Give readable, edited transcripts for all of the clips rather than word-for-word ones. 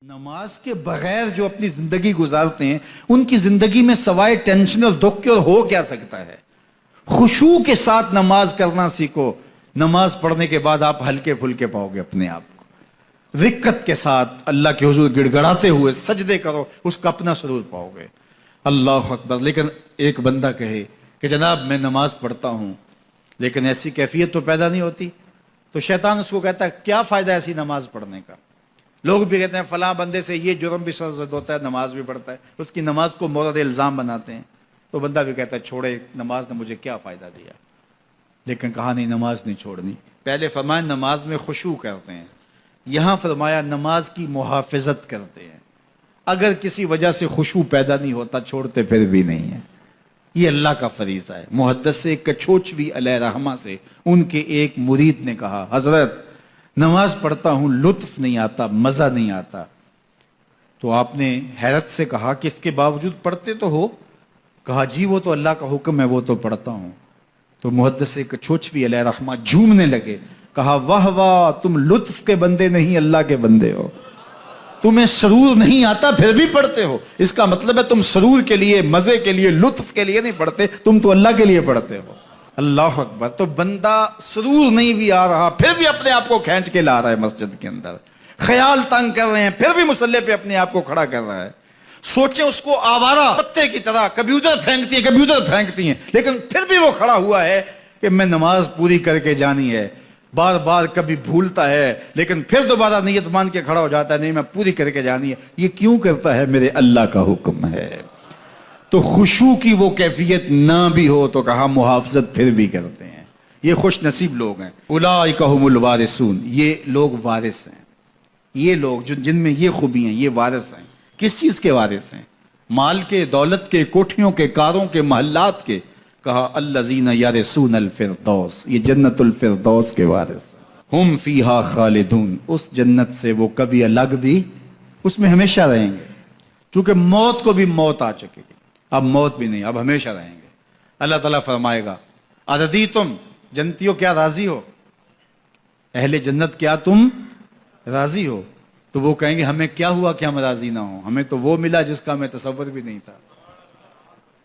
نماز کے بغیر جو اپنی زندگی گزارتے ہیں ان کی زندگی میں سوائے ٹینشن اور دکھ کے اور ہو کیا سکتا ہے؟ خشوع کے ساتھ نماز کرنا سیکھو. نماز پڑھنے کے بعد آپ ہلکے پھلکے پاؤ گے اپنے آپ کو. رقت کے ساتھ اللہ کے حضور گڑ گڑاتے ہوئے سجدے کرو, اس کا اپنا سرور پاؤ گے. اللہ اکبر. لیکن ایک بندہ کہے کہ جناب میں نماز پڑھتا ہوں لیکن ایسی کیفیت تو پیدا نہیں ہوتی, تو شیطان اس کو کہتا ہے کیا فائدہ ایسی نماز پڑھنے کا؟ لوگ بھی کہتے ہیں فلاں بندے سے یہ جرم بھی سرزد ہوتا ہے, نماز بھی پڑھتا ہے, اس کی نماز کو مورد الزام بناتے ہیں. تو بندہ بھی کہتا ہے چھوڑے, نماز نے مجھے کیا فائدہ دیا. لیکن کہا نہیں, نماز نہیں چھوڑنی. پہلے فرمایا نماز میں خشوع کرتے ہیں, یہاں فرمایا نماز کی محافظت کرتے ہیں. اگر کسی وجہ سے خشوع پیدا نہیں ہوتا چھوڑتے پھر بھی نہیں ہے. یہ اللہ کا فریضہ ہے. محدث کچھوچوی علیہ رحمہ سے ان کے ایک مرید نے کہا حضرت نماز پڑھتا ہوں لطف نہیں آتا, مزہ نہیں آتا. تو آپ نے حیرت سے کہا کہ اس کے باوجود پڑھتے تو ہو؟ کہا جی وہ تو اللہ کا حکم ہے, وہ تو پڑھتا ہوں. تو محدث کچھوچوی علیہ رحمہ جھومنے لگے, کہا واہ واہ, تم لطف کے بندے نہیں اللہ کے بندے ہو. تمہیں سرور نہیں آتا پھر بھی پڑھتے ہو, اس کا مطلب ہے تم سرور کے لیے, مزے کے لیے, لطف کے لیے نہیں پڑھتے, تم تو اللہ کے لیے پڑھتے ہو. اللہ اکبر. تو بندہ سرور نہیں بھی آ رہا پھر بھی اپنے آپ کو کھینچ کے لا رہا ہے مسجد کے اندر. خیال تنگ کر رہے ہیں پھر بھی مصلی پہ اپنے آپ کو کھڑا کر رہا ہے. سوچیں اس کو آوارہ پتے کی طرح کبھی ادھر پھینکتی ہیں کبھی ادھر پھینکتی ہیں, لیکن پھر بھی وہ کھڑا ہوا ہے کہ میں نماز پوری کر کے جانی ہے. بار بار کبھی بھولتا ہے لیکن پھر دوبارہ نیت مان کے کھڑا ہو جاتا ہے, نہیں میں پوری کر کے جانی ہے. یہ کیوں کرتا ہے؟ میرے اللہ کا حکم ہے. تو خشوع کی وہ کیفیت نہ بھی ہو تو کہا محافظت پھر بھی کرتے ہیں. یہ خوش نصیب لوگ ہیں. اولئک هم الوارثون, یہ لوگ وارث ہیں. یہ لوگ جن میں یہ خوبی ہیں یہ وارث ہیں. کس چیز کے وارث ہیں؟ مال کے, دولت کے, کوٹھیوں کے, کاروں کے, محلات کے. کہا الذین یرثون الفردوس, یہ جنت الفردوس کے وارث ہیں. ہم فیہا خالدون, اس جنت سے وہ کبھی الگ بھی اس میں ہمیشہ رہیں گے. چونکہ موت کو بھی موت آ چکے گی, اب موت بھی نہیں, اب ہمیشہ رہیں گے. اللہ تعالیٰ فرمائے گا اردیتم, جنتیوں کیا راضی ہو؟ اہل جنت کیا تم راضی ہو؟ تو وہ کہیں گے ہمیں کیا ہوا کہ ہم راضی نہ ہوں, ہمیں تو وہ ملا جس کا ہمیں تصور بھی نہیں تھا.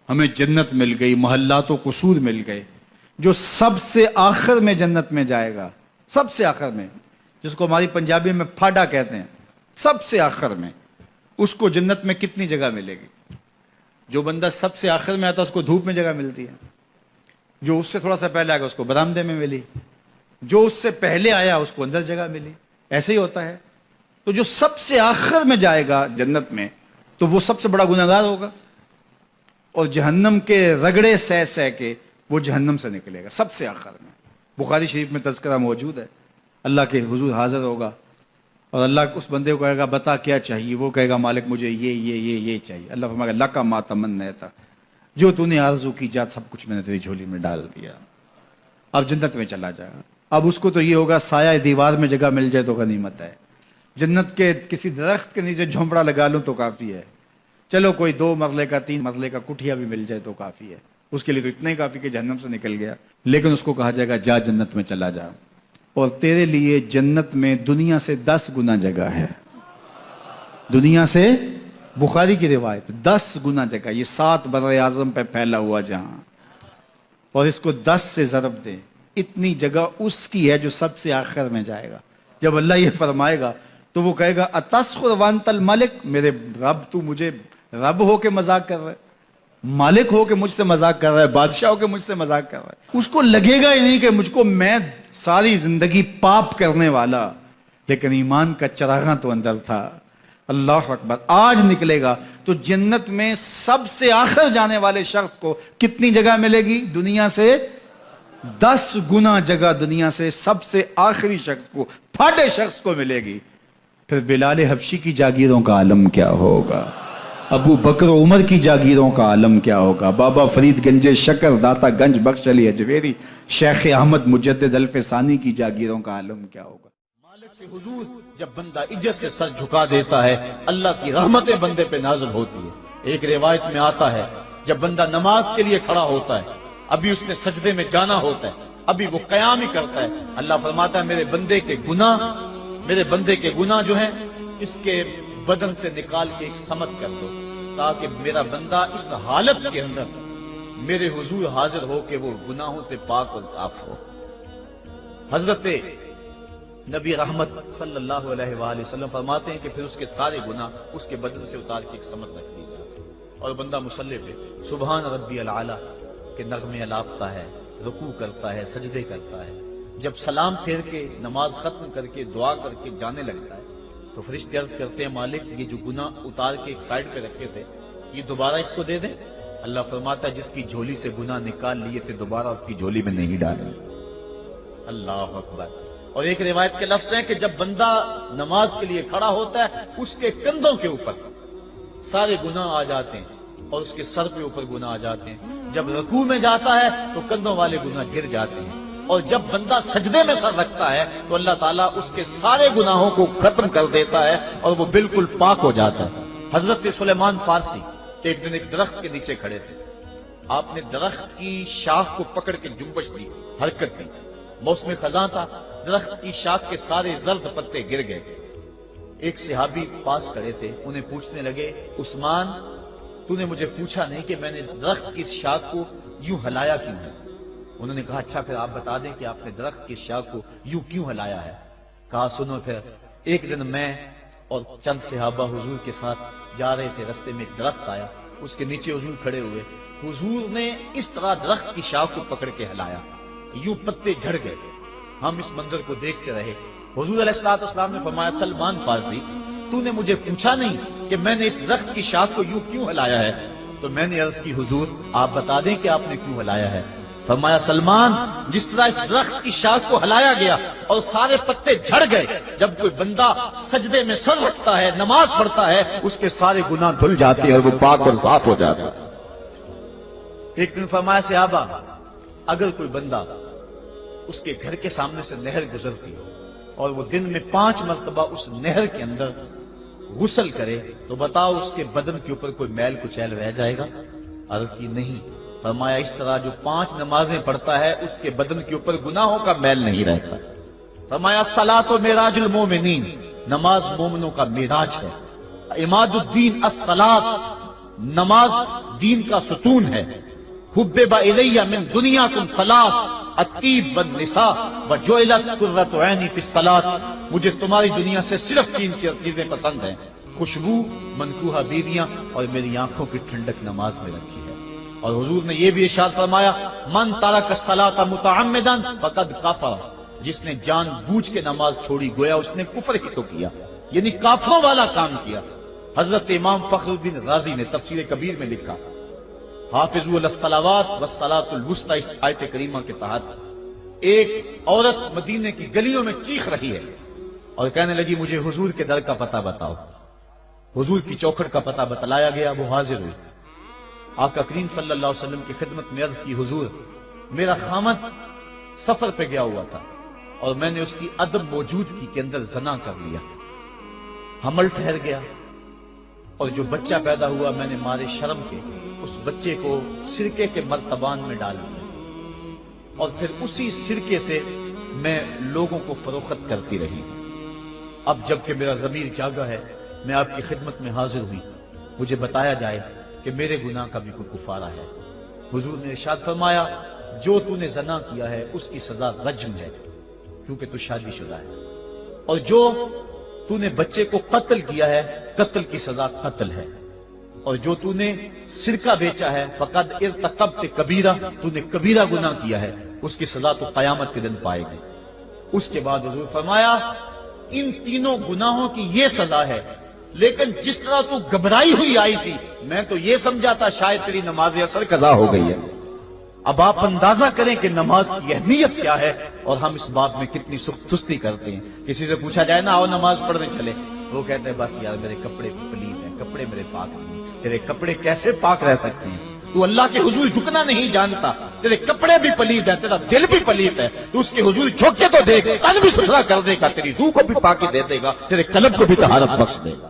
ہمیں جنت مل گئی, محلات و قصور مل گئے. جو سب سے آخر میں جنت میں جائے گا, سب سے آخر میں, جس کو ہماری پنجابی میں پھاڑا کہتے ہیں, سب سے آخر میں, اس کو جنت میں کتنی جگہ ملے گی؟ جو بندہ سب سے آخر میں آتا اس کو دھوپ میں جگہ ملتی ہے, جو اس سے تھوڑا سا پہلے آگا اس کو برآمدے میں ملی, جو اس سے پہلے آیا اس کو اندر جگہ ملی. ایسے ہی ہوتا ہے. تو جو سب سے آخر میں جائے گا جنت میں تو وہ سب سے بڑا گنہگار ہوگا, اور جہنم کے رگڑے سہ سہ کے وہ جہنم سے نکلے گا سب سے آخر میں. بخاری شریف میں تذکرہ موجود ہے. اللہ کے حضور حاضر ہوگا اور اللہ اس بندے کو کہے گا بتا کیا چاہیے؟ وہ کہے گا مالک مجھے یہ چاہیے. اللہ فرمائے گا لکا ما تمنیت, جو تو نے آرزو کی جات سب کچھ میں نے تیری جھولی میں ڈال دیا, اب جنت میں چلا جائے. اب اس کو تو یہ ہوگا سایہ دیوار میں جگہ مل جائے تو غنیمت ہے, جنت کے کسی درخت کے نیچے جھونپڑا لگا لوں تو کافی ہے, چلو کوئی 2 مرلے کا 3 مرلے کا کٹھیا بھی مل جائے تو کافی ہے. اس کے لیے تو اتنا ہی کافی کہ جہنم سے نکل گیا. لیکن اس کو کہا جائے گا جا جنت میں چلا جا, اور تیرے لیے جنت میں دنیا سے 10 گنا جگہ ہے. دنیا سے, بخاری کی روایت, 10 گنا جگہ. یہ 7 بر اعظم پہ پھیلا ہوا جہاں, اور اس کو 10 سے ضرب دیں, اتنی جگہ اس کی ہے جو سب سے آخر میں جائے گا. جب اللہ یہ فرمائے گا تو وہ کہے گا اتسخر وانت الملک, میرے رب تو مجھے رب ہو کے مذاق کر رہا ہے, مالک ہو کے مجھ سے مذاق کر رہا ہے, بادشاہ ہو کے مجھ سے مذاق کر رہا ہے. اس کو لگے گا ہی نہیں کہ مجھ کو, میں ساری زندگی پاپ کرنے والا لیکن ایمان کا چراغاں تو اندر تھا. اللہ اکبر. آج نکلے گا تو جنت میں سب سے آخر جانے والے شخص کو کتنی جگہ ملے گی؟ دنیا سے 10 گنا جگہ دنیا سے سب سے آخری شخص کو, پھاٹے شخص کو ملے گی. پھر بلال حبشی کی جاگیروں کا عالم کیا ہوگا, ابو بکر و عمر کی جاگیروں کا عالم کیا ہوگا, بابا فرید گنج شکر, داتا گنج بخش علی اجویری, شیخ احمد مجدد الف ثانی کی جاگیروں کا عالم کیا ہوگا. مالک کے حضور جب بندہ عزت سے سر جھکا دیتا ہے اللہ کی رحمتیں بندے پہ نازل ہوتی ہے. ایک روایت میں آتا ہے جب بندہ نماز کے لیے کھڑا ہوتا ہے, ابھی اس نے سجدے میں جانا ہوتا ہے, ابھی وہ قیام ہی کرتا ہے, اللہ فرماتا ہے میرے بندے کے گناہ جو ہیں اس کے بدن سے نکال کے ایک سمت کر دو تاکہ میرا بندہ اس حالت کے اندر میرے حضور حاضر ہو کہ وہ گناہوں سے پاک اور صاف ہو۔ حضرت نبی رحمت صلی اللہ علیہ وآلہ وسلم فرماتے ہیں کہ پھر اس کے سارے گناہ اس کے بدن سے اتار کے ایک سمت رکھ دی جاتی اور بندہ مصلی پہ سبحان ربی العالی کے نغمے الاپتا ہے، رکوع کرتا ہے، سجدے کرتا ہے۔ جب سلام پھیر کے نماز ختم کر کے دعا کر کے جانے لگتا ہے تو فرشتے عرض کرتے ہیں مالک یہ جو گناہ اتار کے ایک سائڈ پہ رکھے تھے یہ دوبارہ اس کو دے دیں؟ اللہ فرماتا ہے جس کی جھولی سے گناہ نکال لیے تھے دوبارہ اس کی جھولی میں نہیں ڈالیں۔ اللہ اکبر۔ اور ایک روایت کے لفظ ہیں کہ جب بندہ نماز کے لیے کھڑا ہوتا ہے اس کے کندھوں کے اوپر سارے گناہ آ جاتے ہیں اور اس کے سر کے اوپر گناہ آ جاتے ہیں۔ جب رکوع میں جاتا ہے تو کندھوں والے گناہ گر جاتے ہیں اور جب بندہ سجدے میں سر رکھتا ہے تو اللہ تعالیٰ اس کے سارے گناہوں کو ختم کر دیتا ہے اور وہ بالکل پاک ہو جاتا ہے۔ حضرت سلیمان فارسی ایک دن ایک درخت کے نیچے کھڑے تھے، آپ نے درخت کی شاخ کو پکڑ کے جنبش دی، حرکت دی، موسم خزاں تھا، درخت کی شاخ کے سارے زرد پتے گر گئے۔ ایک صحابی پاس کھڑے تھے، انہیں پوچھنے لگے عثمان تو نے مجھے پوچھا نہیں کہ میں نے درخت کی شاخ کو یوں ہلایا کیوں ہے؟ انہوں نے کہا اچھا پھر آپ بتا دیں کہ آپ نے درخت کی شاخ کو یوں کیوں ہلایا ہے؟ کہا سنو پھر ایک دن میں اور چند صحابہ حضور کے ساتھ جا رہے تھے، رستے میں ایک درخت آیا، اس کے نیچے حضور کھڑے ہوئے، حضور نے اس طرح درخت کی شاخ کو پکڑ کے ہلایا، یوں پتے جھڑ گئے، ہم اس منظر کو دیکھتے رہے۔ حضور علیہ الصلوۃ والسلام نے فرمایا سلمان فارسی تو نے مجھے پوچھا نہیں کہ میں نے اس درخت کی شاخ کو یوں کیوں ہلایا ہے؟ تو میں نے عرض کی حضور آپ بتا دیں کہ آپ نے کیوں ہلایا ہے؟ فرمایا سلمان جس طرح اس درخت کی شاخ کو ہلایا گیا اور سارے پتے جھڑ گئے، جب کوئی بندہ سجدے میں سر رکھتا ہے نماز پڑھتا ہے اس کے سارے گناہ دھل جاتے ہیں اور وہ پاک اور صاف ہو جاتا ہے۔ ایک دن فرمایا صحابہ اگر کوئی بندہ اس کے گھر کے سامنے سے نہر گزرتی اور وہ دن میں 5 مرتبہ اس نہر کے اندر غسل کرے تو بتاؤ اس کے بدن کے اوپر کوئی میل کچیل رہ جائے گا؟ عرض کی نہیں۔ فرمایا اس طرح جو 5 نمازیں پڑھتا ہے اس کے بدن کے اوپر گناہوں کا میل نہیں رہتا۔ فرمایا الصلاۃ معراج المومنین، نماز مومنوں کا معراج ہے۔ عماد الدین الصلاۃ، نماز دین کا ستون ہے۔ حبب الی من دنیاکم ثلاث الطیب والنساء وجعلت قرۃ عینی فی الصلاۃ، مجھے تمہاری دنیا سے صرف 3 چیزیں پسند ہیں، خوشبو، منکوحہ بیویاں اور میری آنکھوں کی ٹھنڈک نماز میں رکھی ہے۔ اور حضور نے یہ بھی ارشاد فرمایا من ترک الصلاۃ متعمدا فقد کفر، جس نے جان بوجھ کے نماز چھوڑی گویا اس نے کفر ہی تو کیا، یعنی کافروں والا کام کیا۔ حضرت امام فخر الدین رازی نے تفسیر کبیر میں لکھا حافظوا علی الصلوات والصلاۃ الوسطی، اس آیت کریمہ کے تحت ایک عورت مدینے کی گلیوں میں چیخ رہی ہے اور کہنے لگی مجھے حضور کے در کا پتہ بتاؤ۔ حضور کی چوکھٹ کا پتہ بتلایا گیا، وہ حاضر ہوئی۔ آقا کریم صلی اللہ علیہ وسلم کی خدمت میں عرض کی حضور میرا خامد سفر پہ گیا ہوا تھا اور میں نے اس کی عدم موجودگی کے اندر زنا کر لیا، حمل ٹھہر گیا اور جو بچہ پیدا ہوا میں نے مارے شرم کے اس بچے کو سرکے کے مرتبان میں ڈال دیا اور پھر اسی سرکے سے میں لوگوں کو فروخت کرتی رہی۔ اب جب کہ میرا ضمیر جاگا ہے میں آپ کی خدمت میں حاضر ہوئی، مجھے بتایا جائے کہ میرے گناہ کا بھی کوئی کفارہ ہے۔ حضور نے ارشاد فرمایا جو تو نے زنا کیا ہے اس کی سزا رجم ہے کیونکہ تو شادی شدہ ہے، اور جو تو نے بچے کو قتل کیا ہے قتل کی سزا قتل ہے، اور جو تو نے سرکہ بیچا ہے فقد ارتکبت کبیرہ، تو نے کبیرہ گناہ کیا ہے، اس کی سزا تو قیامت کے دن پائے گی۔ اس کے بعد حضور فرمایا ان تینوں گناہوں کی یہ سزا ہے، لیکن جس طرح تو گھبرائی ہوئی آئی تھی میں تو یہ سمجھا تھا شاید تیری نماز اثر قضا ہو گئی ہے۔ اب آپ اندازہ کریں کہ نماز کی اہمیت کیا ہے اور ہم اس بات میں کتنی سستی کرتے ہیں۔ کسی سے پوچھا جائے نا آؤ نماز پڑھنے چلے، وہ کہتے ہیں بس یار میرے کپڑے پلید ہیں، کپڑے میرے پاک نہیں۔ تیرے کپڑے کیسے پاک رہ سکتے ہیں؟ تو اللہ کے حضور جھکنا نہیں جانتا، تیرے کپڑے بھی پلید ہیں، تیرا دل بھی پلید ہے، تو اس کے حضور جھک کے تو دیکھ، تن بھی ستھرا کر دے گا، تیری روح کو بھی پاکی دے دے گا، تیرے قلب کو بھی طہارت بخش دے گا۔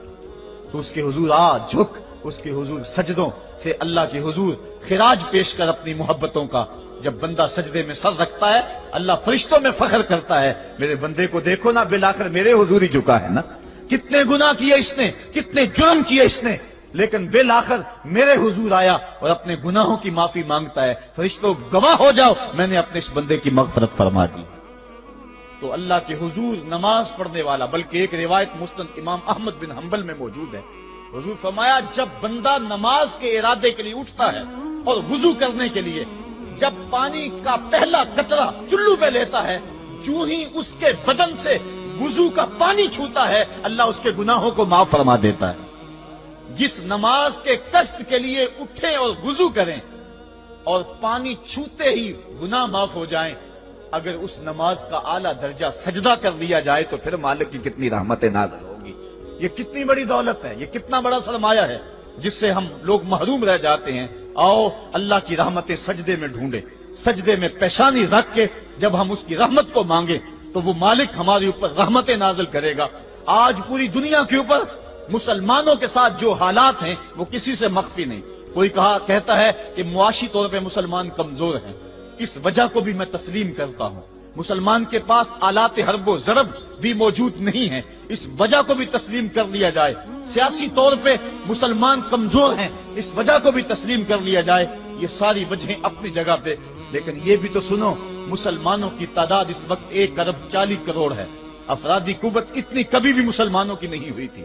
تو اس کے حضور آ جھک، اس کے حضور سجدوں سے اللہ کے حضور خراج پیش کر اپنی محبتوں کا۔ جب بندہ سجدے میں سر رکھتا ہے اللہ فرشتوں میں فخر کرتا ہے میرے بندے کو دیکھو نا بالآخر میرے حضور ہی جھکا ہے نا۔ کتنے گناہ کیے اس نے، کتنے جرم کیے اس نے، لیکن بالآخر میرے حضور آیا اور اپنے گناہوں کی معافی مانگتا ہے۔ فرشتوں گواہ ہو جاؤ، میں نے اپنے اس بندے کی مغفرت فرما دی۔ تو اللہ کے حضور نماز پڑھنے والا، بلکہ ایک روایت مسند امام احمد بن حنبل میں موجود ہے، حضور فرمایا جب بندہ نماز کے ارادے کے لیے اٹھتا ہے اور وضو کرنے کے لیے جب پانی کا پہلا قطرہ چلو پہ لیتا ہے، جو ہی اس کے بدن سے وضو کا پانی چھوتا ہے، اللہ اس کے گناہوں کو معاف فرما دیتا ہے۔ جس نماز کے قصد کے لیے اٹھیں اور وضو کریں اور پانی چھوتے ہی گناہ معاف ہو جائیں، اگر اس نماز کا اعلیٰ درجہ سجدہ کر لیا جائے تو پھر مالک کی کتنی رحمت نازل ہوگی۔ یہ کتنی بڑی دولت ہے، یہ کتنا بڑا سرمایہ ہے جس سے ہم لوگ محروم رہ جاتے ہیں۔ آؤ اللہ کی رحمتیں سجدے میں ڈھونڈیں، سجدے میں پیشانی رکھ کے جب ہم اس کی رحمت کو مانگیں تو وہ مالک ہمارے اوپر رحمتیں نازل کرے گا۔ آج پوری دنیا کے اوپر مسلمانوں کے ساتھ جو حالات ہیں وہ کسی سے مخفی نہیں۔ کوئی کہتا ہے کہ معاشی طور پہ مسلمان کمزور ہیں، اس وجہ کو بھی میں تسلیم کرتا ہوں۔ مسلمان کے پاس آلات حرب و ضرب بھی موجود نہیں ہیں، اس وجہ کو بھی تسلیم کر لیا جائے۔ سیاسی طور پہ مسلمان کمزور ہیں، اس وجہ کو بھی تسلیم کر لیا جائے۔ یہ ساری وجہیں اپنی جگہ پہ، لیکن یہ بھی تو سنو، مسلمانوں کی تعداد اس وقت 1 ارب 40 کروڑ ہے۔ افرادی قوت اتنی کبھی بھی مسلمانوں کی نہیں ہوئی تھی۔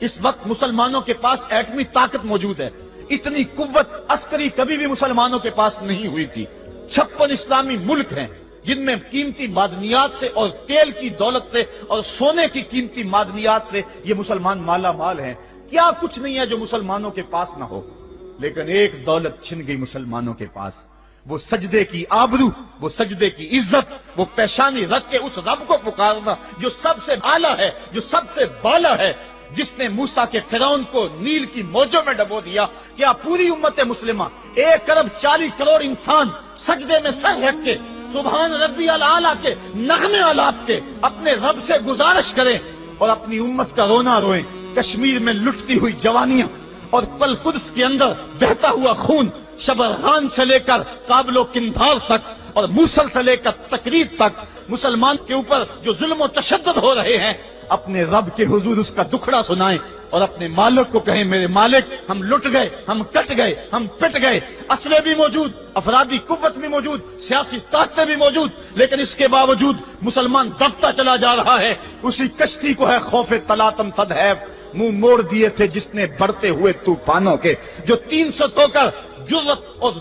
اس وقت مسلمانوں کے پاس ایٹمی طاقت موجود ہے، اتنی قوت عسکری کبھی بھی مسلمانوں کے پاس نہیں ہوئی تھی۔ 56 اسلامی ملک ہیں جن میں قیمتی معدنیات سے اور تیل کی دولت سے اور سونے کی قیمتی معدنیات سے یہ مسلمان مالا مال ہیں۔ کیا کچھ نہیں ہے جو مسلمانوں کے پاس نہ ہو، لیکن ایک دولت چھن گئی مسلمانوں کے پاس، وہ سجدے کی آبرو، وہ سجدے کی عزت، وہ پیشانی رکھ کے اس رب کو پکارنا جو سب سے اعلیٰ ہے، جو سب سے بالا ہے، جس نے موسیٰ کے فرعون کو نیل کی موجوں میں ڈبو دیا۔ کیا پوری امت مسلمہ 1 ارب 40 کروڑ انسان سجدے میں سر رکھ کے سبحان ربی الاعلیٰ کے نغمے آلات کے اپنے رب سے گزارش کریں اور اپنی امت کا رونا روئیں؟ کشمیر میں لٹتی ہوئی جوانیاں اور قدس کے اندر بہتا ہوا خون، شبرغان سے لے کر کابل و قندھار تک اور موصل سے لے کر تقریب تک مسلمان کے اوپر جو ظلم و تشدد ہو رہے ہیں، اپنے رب کے حضور اس کا دکھڑا سنائیں اور اپنے مالک کو کہیں میرے مالک ہم لٹ گئے، ہم کٹ گئے، ہم پٹ گئے، اسلحے بھی موجود، افرادی قوت بھی موجود، سیاسی طاقتیں بھی موجود، لیکن اس کے باوجود مسلمان دبتا چلا جا رہا ہے۔ اسی کشتی کو ہے خوف تلاطم صدحیف منہ موڑ دیے تھے جس نے بڑھتے ہوئے طوفانوں کے، جو 300 ہو کر جرأت اور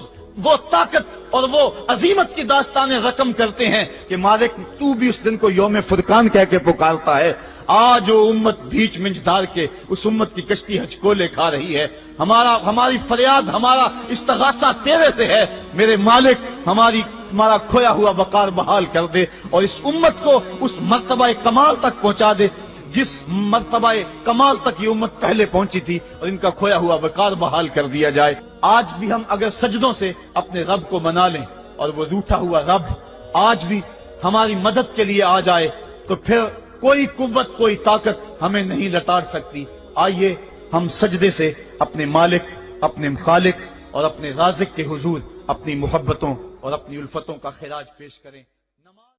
وہ طاقت اور وہ عظیمت کی داستانیں رقم کرتے ہیں کہ مالک تو بھی اس دن کو یوم فرقان کہہ کے پکارتا ہے۔ آج وہ امت بیچ منجھدار کے اس امت کی کشتی ہچکولے کھا رہی ہے۔ ہماری فریاد، ہمارا استغاثہ تیرے سے ہے، میرے مالک ہمارا کھویا ہوا وقار بحال کر دے اور اس امت کو اس مرتبہ کمال تک پہنچا دے جس مرتبہ کمال تک یہ امت پہلے پہنچی تھی، اور ان کا کھویا ہوا وقار بحال کر دیا جائے۔ آج بھی ہم اگر سجدوں سے اپنے رب کو منا لیں اور وہ روٹھا ہوا رب آج بھی ہماری مدد کے لیے آ جائے تو پھر کوئی قوت، کوئی طاقت ہمیں نہیں لتاڑ سکتی۔ آئیے ہم سجدے سے اپنے مالک، اپنے خالق اور اپنے رازق کے حضور اپنی محبتوں اور اپنی الفتوں کا خراج پیش کریں۔